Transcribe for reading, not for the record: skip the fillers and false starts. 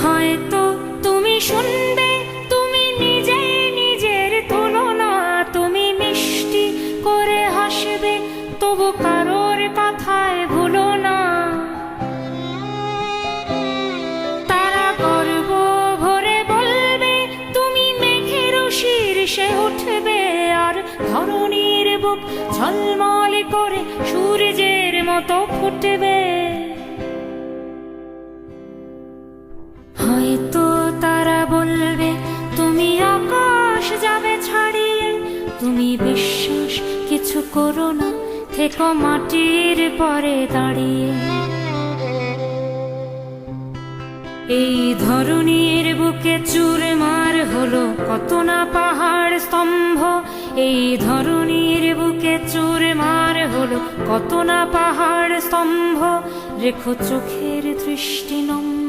হয়তো তুমি শুনবে, তুমি নিজে নিজের তুলনা, তুমি মিষ্টি করে হাসবে, তবু কারোর কথায় ভুলো না। তারা গর্ব ভরে বলবে, তুমি মেঘের শীর্ষে উঠবে, আর ধরণীর বুক ঝলমল করে সূর্যের মতো ফুটবে। হয়তো তারা বলবে, তুমি আকাশ যাবে ছাড়িয়ে, তুমি বিশ্বাস কিছু করো না, থেকো মাটির পরে দাঁড়িয়ে। এই ধরণীর বুকে চুরমার হলো কত না পাহাড় স্তম্ভ, এই ধরণীর বুকে চুরমার হলো কত না পাহাড় স্তম্ভ, রেখো চোখের দৃষ্টি নম্র।